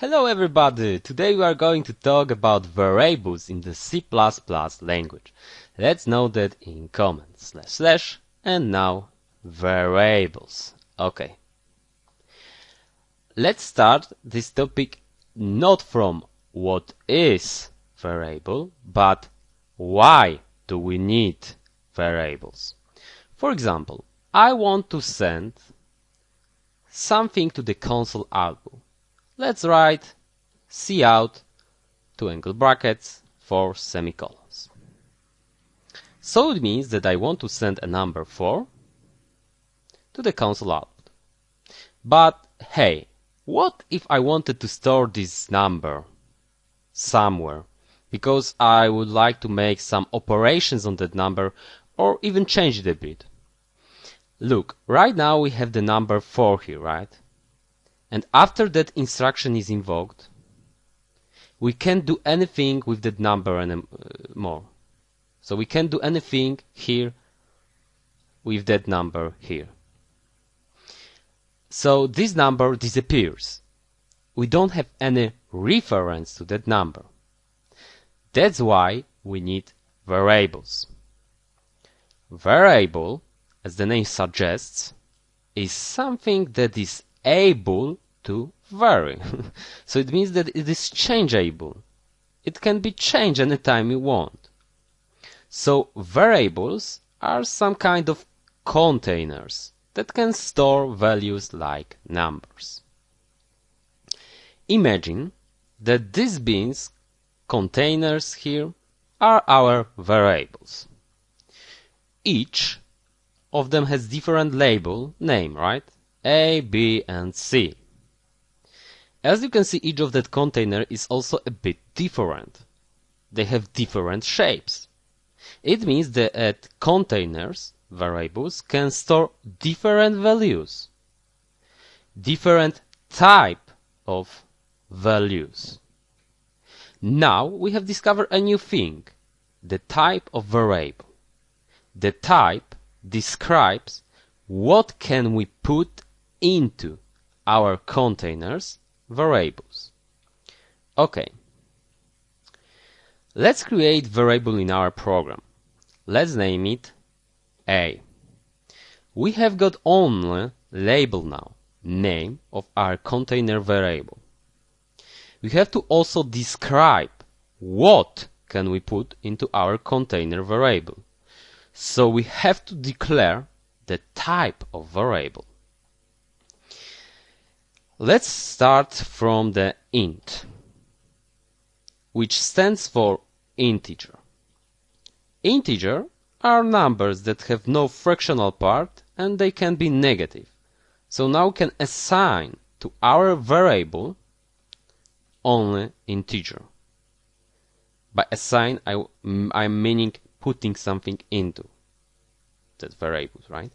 Hello everybody! Today we are going to talk about variables in the C++ language. Let's note that in comments / and now variables. Okay. Let's start this topic not from what is variable, but why do we need variables. For example, I want to send something to the console output. Let's write cout 2 angle brackets 4 semicolons. So it means that I want to send a number 4 to the console output. But hey, what if I wanted to store this number somewhere? Because I would like to make some operations on that number or even change it a bit. Look, right now we have the number 4 here, right? And after that instruction is invoked, we can't do anything with that number anymore. So we can't do anything here with that number here. So this number disappears. We don't have any reference to that number. That's why we need variables. Variable, as the name suggests, is something that is able to vary. So it means that it is changeable. It can be changed anytime you want. So variables are some kind of containers that can store values like numbers. Imagine that these bins, containers here, are our variables. Each of them has different label name, right? A, B, and C. As you can see, each of that container is also a bit different. They have different shapes. It means that containers, variables, can store different values, different type of values. Now we have discovered a new thing, the type of variable. The type describes what can we put into our containers variables. Okay. Let's create variable in our program. Let's name it A. We have got only label now, name of our container variable. We have to also describe what can we put into our container variable. So we have to declare the type of variable. Let's start from the int, which stands for integer. Integer are numbers that have no fractional part and they can be negative. So now we can assign to our variable only integer. By assign, I'm meaning putting something into that variable, right?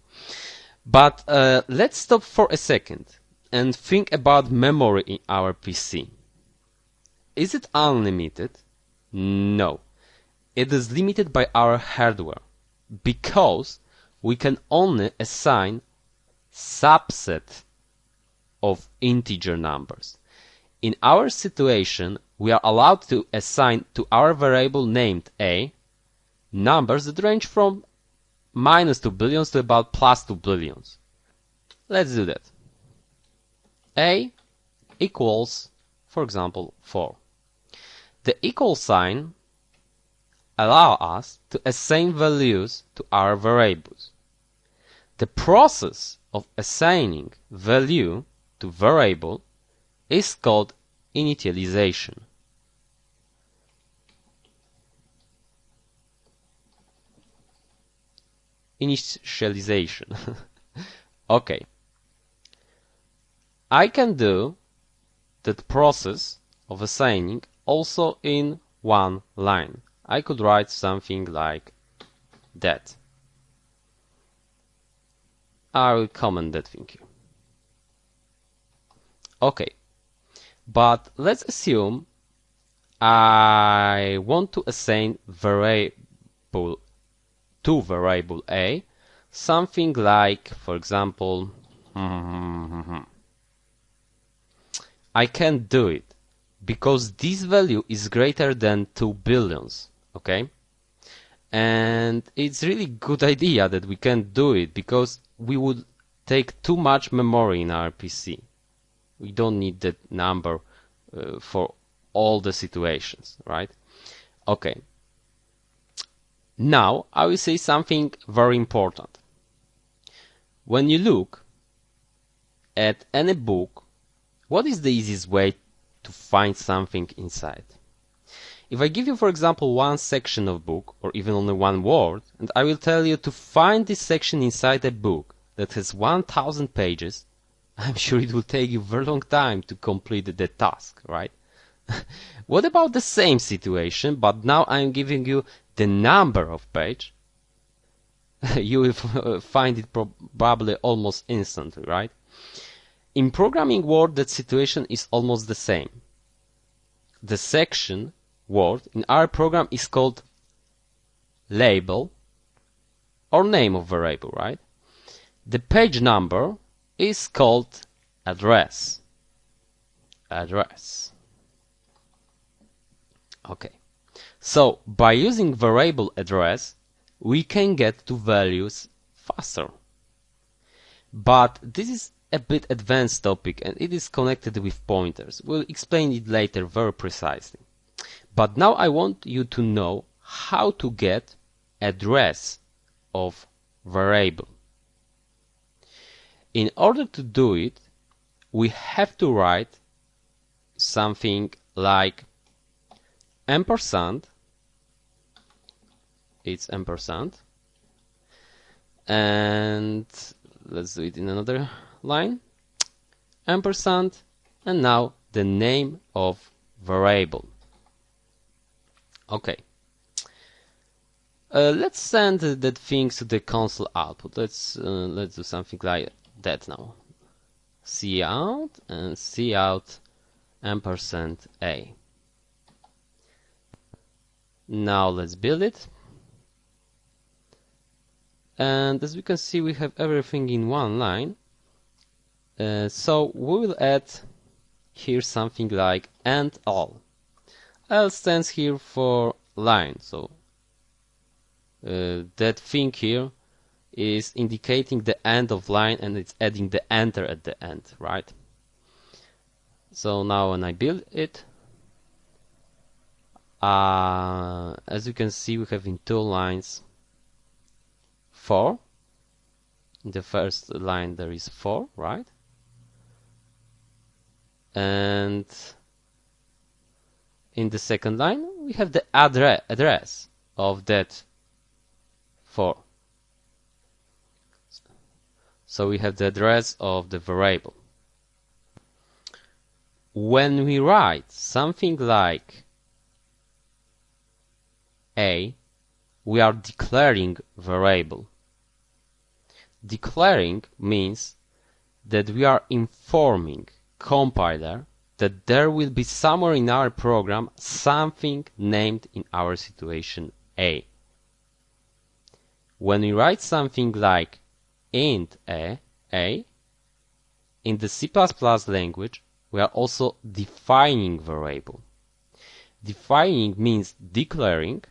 But let's stop for a second and think about memory in our PC. Is it unlimited? No. It is limited by our hardware because we can only assign subset of integer numbers. In our situation, we are allowed to assign to our variable named A numbers that range from -2 billions to about +2 billions. Let's do that. A equals, for example, 4. The equal sign allows us to assign values to our variables. The process of assigning value to variable is called initialization. Okay. I can do that process of assigning also in one line. I could write something like that. I will comment that thing here. Okay. But let's assume I want to assign variable to variable A something like, for example, I can't do it because this value is greater than 2 billions, okay? And it's really good idea that we can do it, because we would take too much memory in our PC. We don't need that number for all the situations, right? Okay. Now I will say something very important. When you look at any book, what is the easiest way to find something inside? If I give you, for example, one section of book, or even only one word, and I will tell you to find this section inside a book that has 1000 pages, I'm sure it will take you a very long time to complete the task, right? What about the same situation, but now I'm giving you the number of page? You will find it probably almost instantly, right? In programming world, that situation is almost the same. The section word in our program is called label or name of variable, right? The page number is called address. Address. Okay. So by using variable address, we can get to values faster. But this is a bit advanced topic, and it is connected with pointers. We'll explain it later very precisely. But now I want you to know how to get address of variable. In order to do it, we have to write something like ampersand. It's ampersand. And let's do it in another line. Ampersand, and now the name of variable. Okay. Let's send that things to the console output. Let's do something like that now. Cout and cout ampersand a. Now let's build it. And as we can see, we have everything in one line. So we will add here something like and all. L stands here for line, so that thing here is indicating the end of line, and it's adding the enter at the end, right? So now when I build it, as you can see, we have in 2 lines 4. In the first line there is 4, right? And in the second line we have the address of that 4. So we have the address of the variable. When we write something like a, we are declaring variable. Declaring means that we are informing compiler that there will be somewhere in our program something named in our situation a. When we write something like int a, in the C++ language, we are also defining variable. Defining means declaring,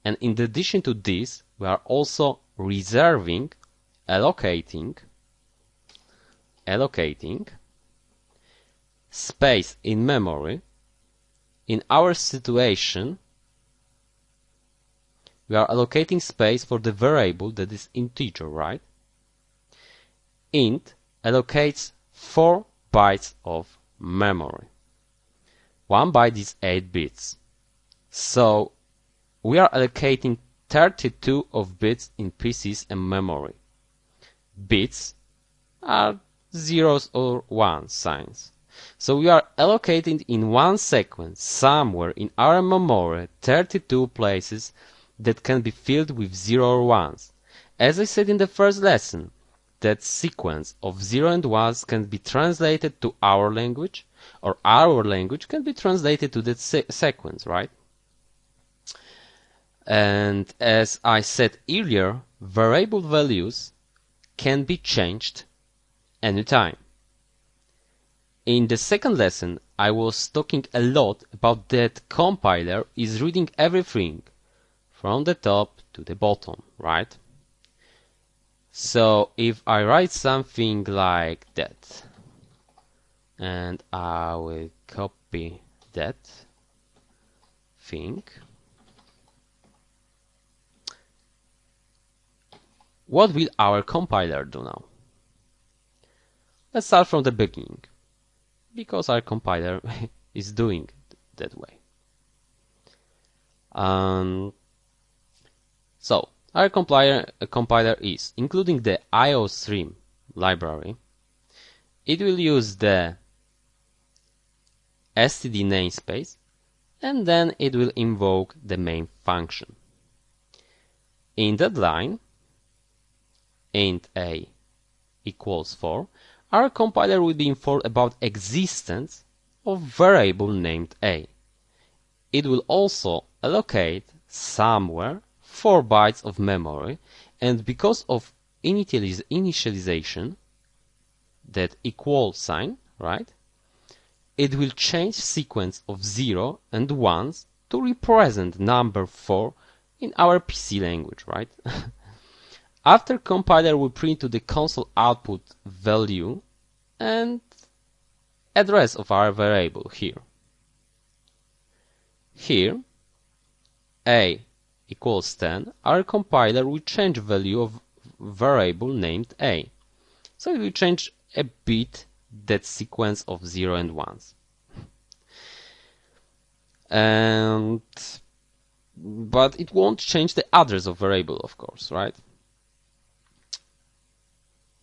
and in addition to this, we are also reserving, allocating space in memory. In our situation, we are allocating space for the variable that is integer, right? Int allocates 4 bytes of memory. 1 byte is 8 bits. So we are allocating 32 of bits in PCs and memory. Bits are zeros or one signs. So we are allocating in one sequence somewhere in our memory 32 places that can be filled with 0 or 1s. As I said in the first lesson, that sequence of 0 and 1s can be translated to our language, or our language can be translated to that sequence, right? And as I said earlier, variable values can be changed anytime. In the second lesson, I was talking a lot about that compiler is reading everything from the top to the bottom, right? So if I write something like that, and I will copy that thing, what will our compiler do now? Let's start from the beginning, because our compiler is doing it that way. So our compiler is including the IOStream library. It will use the std namespace, and then it will invoke the main function. In that line, int a equals 4, our compiler will be informed about existence of variable named a. It will also allocate somewhere 4 bytes of memory, and because of initialization, that equal sign, right? It will change sequence of 0 and 1s to represent number 4 in our PC language, right? After compiler will print to the console output value and address of our variable here. Here, a equals 10, our compiler will change value of variable named a. So it will change a bit that sequence of 0 and 1s. But it won't change the address of variable, of course, right?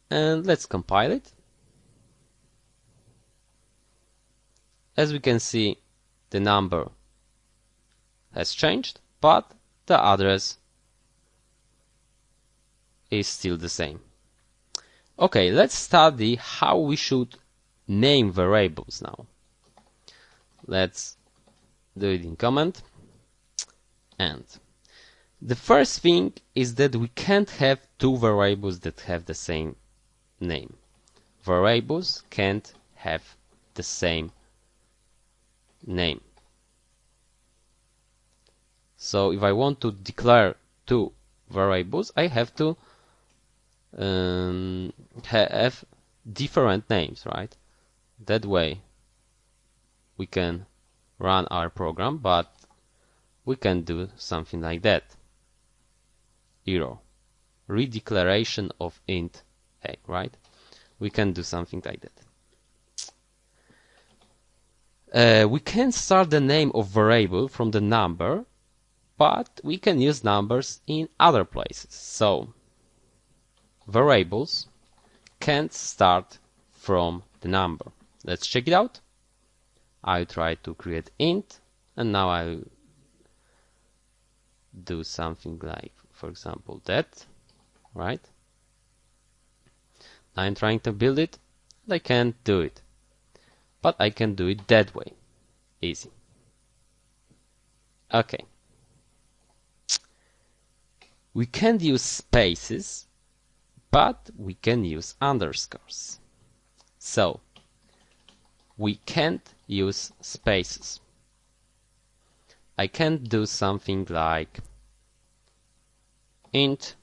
And let's compile it. As we can see, the number has changed, but the address is still the same. Okay, let's study how we should name variables now. Let's do it in comment. And the first thing is that we can't have two variables that have the same name. Variables can't have the same name. So if I want to declare two variables, I have to have different names, right? That way we can run our program, but we can do something like that. Error. Redeclaration of int a, right? We can do something like that. We can start the name of variable from the number, but we can use numbers in other places. So variables can't start from the number. Let's check it out. I try to create int, and now I do something like, for example, that, right? I'm trying to build it, and I can't do it, but I can do it that way. Easy. Okay. We can't use spaces, but we can use underscores. So we can't use spaces. I can do something like int,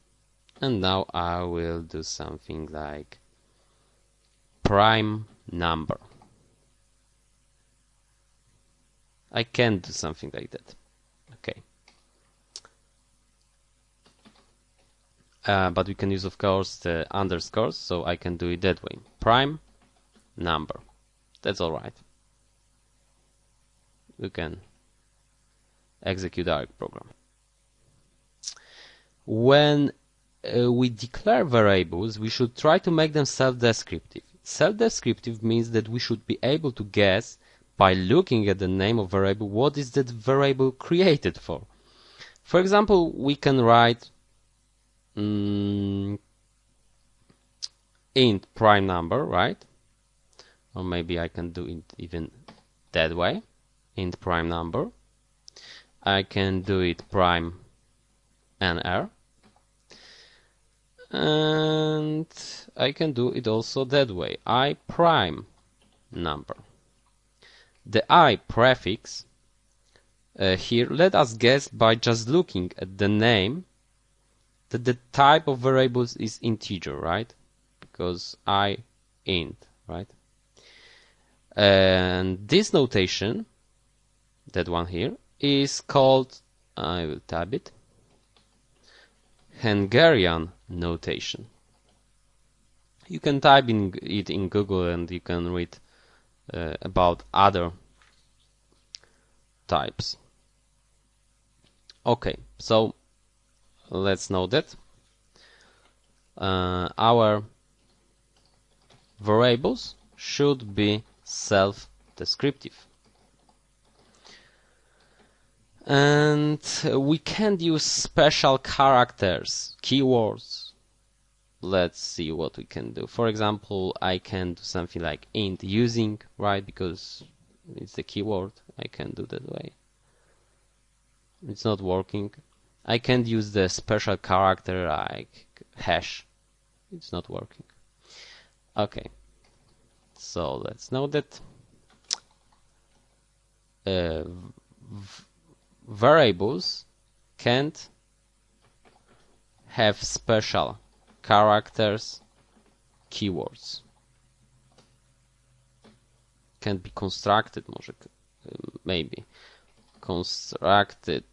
and now I will do something like prime number. I can do something like that. Okay. But we can use, of course, the underscores, so I can do it that way. Prime number. That's all right. We can execute our program. When we declare variables, we should try to make them self-descriptive. Self-descriptive means that we should be able to guess by looking at the name of variable what is that variable created for. For example, we can write int prime number, right? Or maybe I can do it even that way. Int prime number. I can do it prime nr. And I can do it also that way. I prime number. The I prefix here, let us guess by just looking at the name that the type of variables is integer, right? Because I int, right? And this notation, that one here, is called, I will tab it, Hungarian notation. You can type it in Google and you can read about other types. Okay, so let's know that our variables should be self-descriptive. And we can't use special characters, keywords. Let's see what we can do. For example, I can do something like int using, right? Because it's the keyword. I can do that way. It's not working. I can't use the special character like hash. It's not working. Okay. So let's know that variables can't have special characters, keywords. Can be constructed, maybe constructed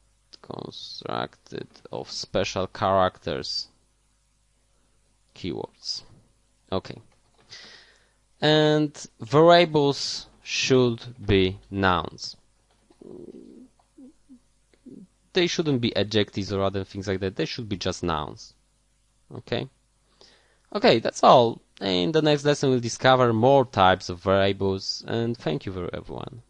of special characters, keywords. Okay. And variables should be nouns. They shouldn't be adjectives or other things like that. They should be just nouns. Okay. Okay, that's all. In the next lesson we'll discover more types of variables, and thank you for everyone.